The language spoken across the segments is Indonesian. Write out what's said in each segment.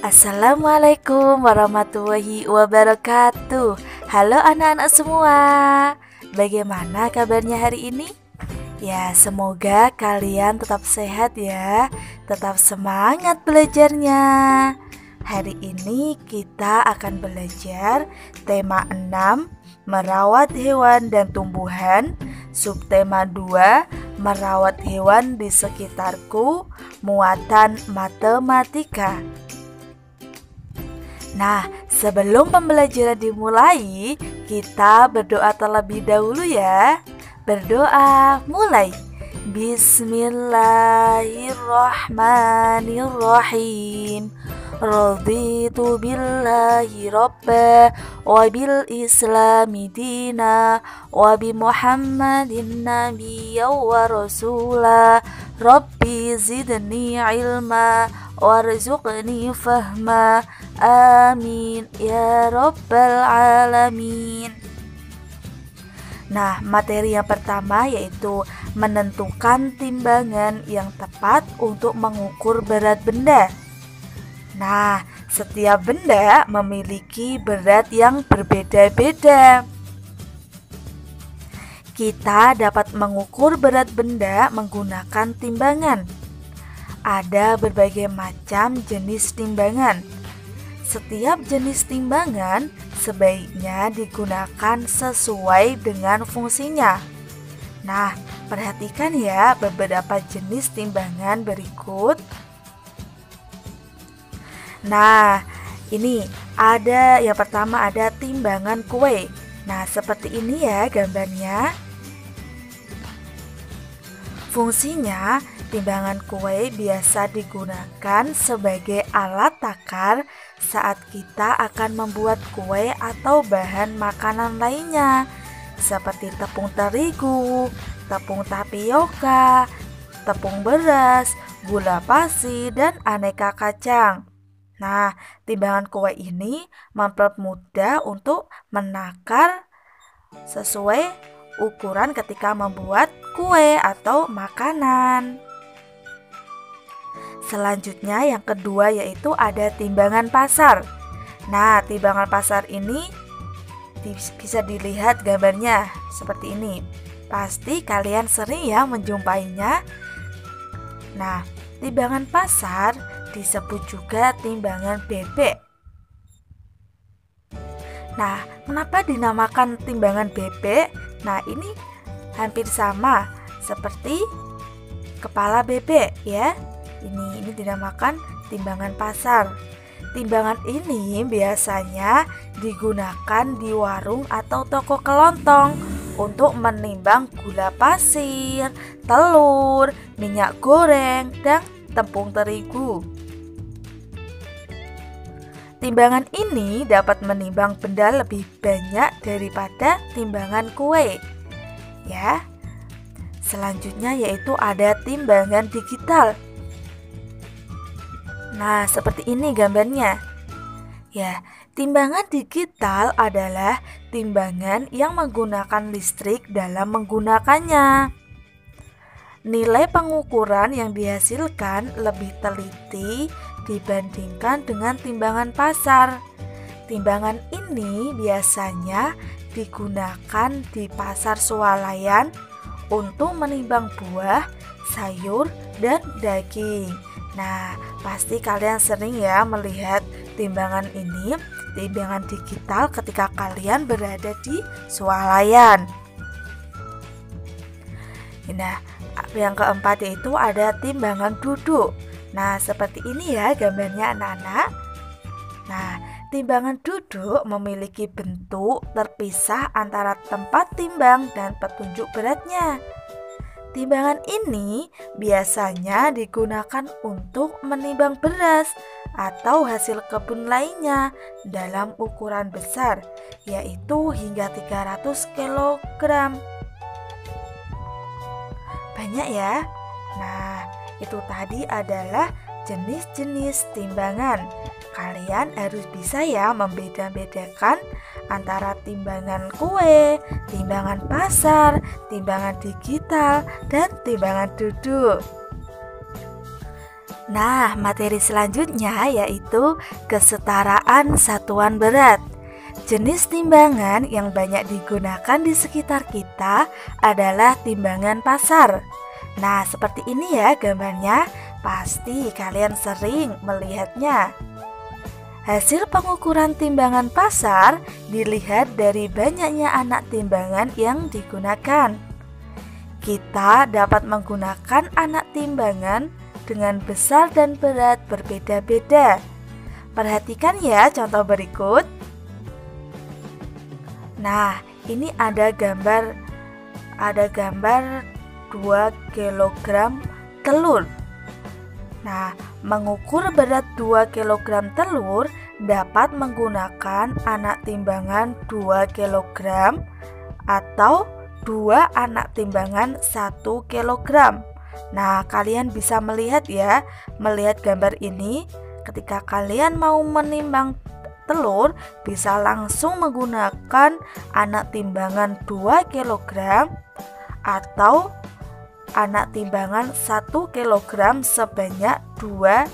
Assalamualaikum warahmatullahi wabarakatuh. Halo anak-anak semua. Bagaimana kabarnya hari ini? Ya, semoga kalian tetap sehat ya. Tetap semangat belajarnya. Hari ini kita akan belajar tema 6, merawat hewan dan tumbuhan. Subtema 2, merawat hewan di sekitarku. Muatan matematika. Nah, sebelum pembelajaran dimulai, kita berdoa terlebih dahulu ya. Berdoa, mulai. Bismillahirrahmanirrahim. Raditu billahi rabba wa bil islami dina wa bi muhammadin nabiyya wa rasula. Rabbi zidni ilma warzuqni fahma. Amin ya rabbal alamin. Nah, materi yang pertama yaitu menentukan timbangan yang tepat untuk mengukur berat benda. Nah, setiap benda memiliki berat yang berbeda-beda. Kita dapat mengukur berat benda menggunakan timbangan. Ada berbagai macam jenis timbangan. Setiap jenis timbangan sebaiknya digunakan sesuai dengan fungsinya. Nah, perhatikan ya beberapa jenis timbangan berikut. Nah, ini ada yang pertama ada timbangan kue. Nah, seperti ini ya gambarnya. Fungsinya, timbangan kue biasa digunakan sebagai alat takar saat kita akan membuat kue atau bahan makanan lainnya seperti tepung terigu, tepung tapioka, tepung beras, gula pasir, dan aneka kacang. Nah, timbangan kue ini mempermudah untuk menakar sesuai ukuran ketika membuat kue atau makanan. Selanjutnya yang kedua yaitu ada timbangan pasar. Nah, timbangan pasar ini bisa dilihat gambarnya seperti ini. Pasti kalian sering ya menjumpainya. Nah, timbangan pasar disebut juga timbangan bebek. Nah, kenapa dinamakan timbangan bebek? Nah, ini hampir sama seperti kepala bebek ya. Ini dinamakan timbangan pasar. Timbangan ini biasanya digunakan di warung atau toko kelontong untuk menimbang gula pasir, telur, minyak goreng, dan tepung terigu. Timbangan ini dapat menimbang benda lebih banyak daripada timbangan kue. Ya. Selanjutnya yaitu ada timbangan digital. Nah, seperti ini gambarnya. Ya, timbangan digital adalah timbangan yang menggunakan listrik dalam menggunakannya. Nilai pengukuran yang dihasilkan lebih teliti dibandingkan dengan timbangan pasar. Timbangan ini biasanya digunakan di pasar swalayan untuk menimbang buah, sayur, dan daging. Nah, pasti kalian sering ya melihat timbangan ini, timbangan digital ketika kalian berada di swalayan. Nah, yang keempat yaitu ada timbangan duduk. Nah, seperti ini ya gambarnya anak-anak. Nah, timbangan duduk memiliki bentuk terpisah antara tempat timbang dan petunjuk beratnya. Timbangan ini biasanya digunakan untuk menimbang beras atau hasil kebun lainnya dalam ukuran besar, yaitu hingga 300 kg. Banyak ya. Nah, itu tadi adalah jenis-jenis timbangan. Kalian harus bisa ya membeda-bedakan antara timbangan kue, timbangan pasar, timbangan digital, dan timbangan duduk. Nah, materi selanjutnya yaitu kesetaraan satuan berat. Jenis timbangan yang banyak digunakan di sekitar kita adalah timbangan pasar. Nah, seperti ini ya gambarnya. Pasti kalian sering melihatnya. Hasil pengukuran timbangan pasar dilihat dari banyaknya anak timbangan yang digunakan. Kita dapat menggunakan anak timbangan dengan besar dan berat berbeda-beda. Perhatikan ya contoh berikut. Nah, ini ada gambar 2 kg telur. Nah, mengukur berat 2 kg telur dapat menggunakan anak timbangan 2 kg atau 2 anak timbangan 1 kg. Nah, kalian bisa melihat gambar ini. Ketika kalian mau menimbang telur, bisa langsung menggunakan anak timbangan 2 kg atau anak timbangan 1 kg sebanyak 2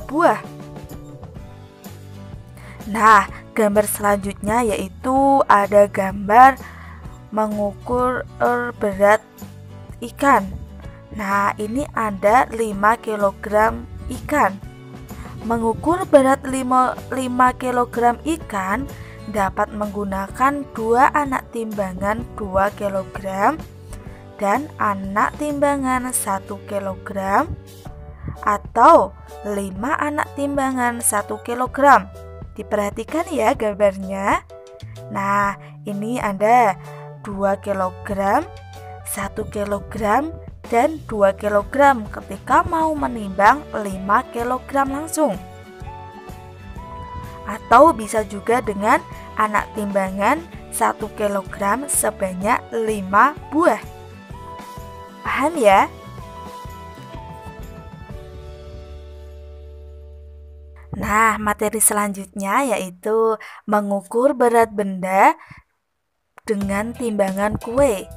buah. Nah, gambar selanjutnya yaitu ada gambar mengukur berat ikan. Nah, ini ada 5 kg ikan. Mengukur berat 5 kg ikan dapat menggunakan 2 anak timbangan 2 kg dan anak timbangan 1 kg atau 5 anak timbangan 1 kg. Diperhatikan ya gambarnya. Nah, ini ada 2 kg, 1 kg, dan 2 kg ketika mau menimbang 5 kg langsung. Atau bisa juga dengan anak timbangan 1 kg sebanyak 5 buah. Paham ya? Nah, materi selanjutnya yaitu mengukur berat benda dengan timbangan kue.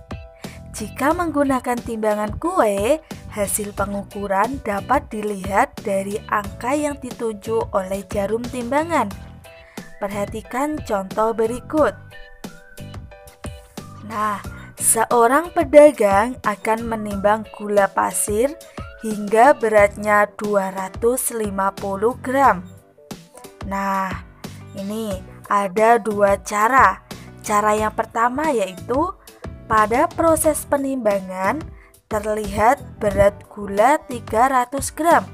Jika menggunakan timbangan kue, hasil pengukuran dapat dilihat dari angka yang ditunjuk oleh jarum timbangan. Perhatikan contoh berikut. Nah, seorang pedagang akan menimbang gula pasir hingga beratnya 250 gram. Nah, ini ada 2 cara. Cara yang pertama yaitu pada proses penimbangan terlihat berat gula 300 gram.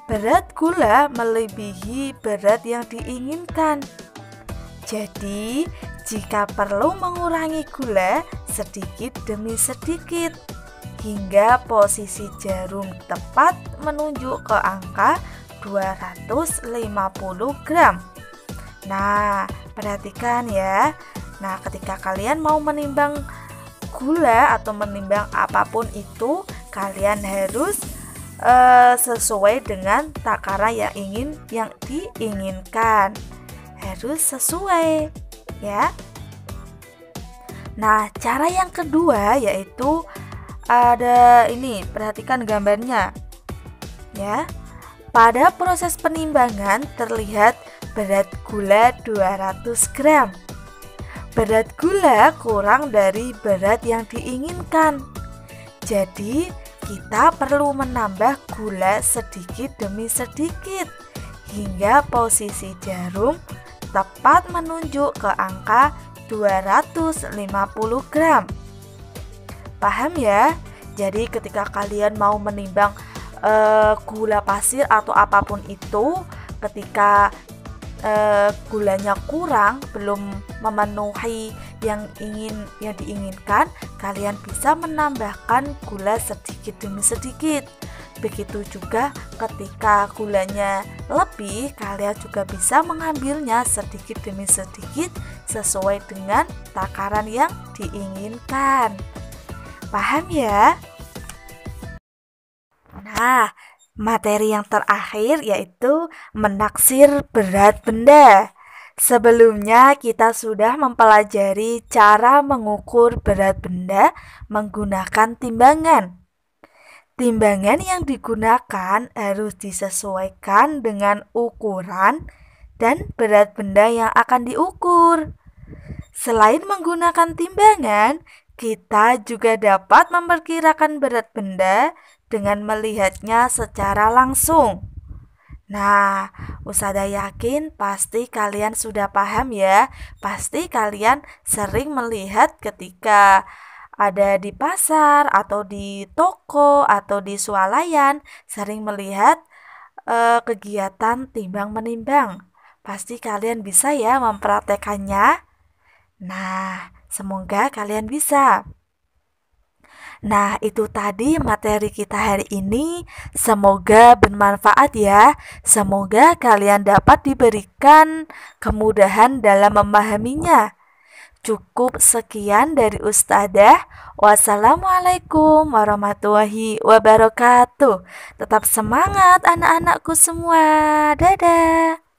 Berat gula melebihi berat yang diinginkan. Jadi, jika perlu mengurangi gula sedikit demi sedikit hingga posisi jarum tepat menunjuk ke angka 250 gram. Nah, perhatikan ya. Nah, ketika kalian mau menimbang gula atau menimbang apapun itu, kalian harus sesuai dengan takaran yang diinginkan. Harus sesuai, ya. Nah, cara yang kedua yaitu ada ini, perhatikan gambarnya. Ya. Pada proses penimbangan terlihat berat gula 200 gram. Berat gula kurang dari berat yang diinginkan. Jadi, kita perlu menambah gula sedikit demi sedikit hingga posisi jarum tepat menunjuk ke angka 250 gram. Paham ya? Jadi ketika kalian mau menimbang gula pasir atau apapun itu, ketika gulanya kurang, belum memenuhi yang diinginkan, kalian bisa menambahkan gula sedikit demi sedikit. Begitu juga ketika gulanya lebih, kalian juga bisa mengambilnya sedikit demi sedikit sesuai dengan takaran yang diinginkan. Paham ya? Nah, materi yang terakhir yaitu menaksir berat benda. Sebelumnya kita sudah mempelajari cara mengukur berat benda menggunakan timbangan. Timbangan yang digunakan harus disesuaikan dengan ukuran dan berat benda yang akan diukur. Selain menggunakan timbangan, kita juga dapat memperkirakan berat benda dengan melihatnya secara langsung. Nah, Usada yakin pasti kalian sudah paham ya. Pasti kalian sering melihat ketika ada di pasar atau di toko atau di swalayan, sering melihat kegiatan timbang menimbang. Pasti kalian bisa ya mempraktekannya. Nah, semoga kalian bisa. Nah, itu tadi materi kita hari ini. Semoga bermanfaat ya. Semoga kalian dapat diberikan kemudahan dalam memahaminya. Cukup sekian dari Ustadzah. Wassalamualaikum warahmatullahi wabarakatuh. Tetap semangat anak-anakku semua. Dadah.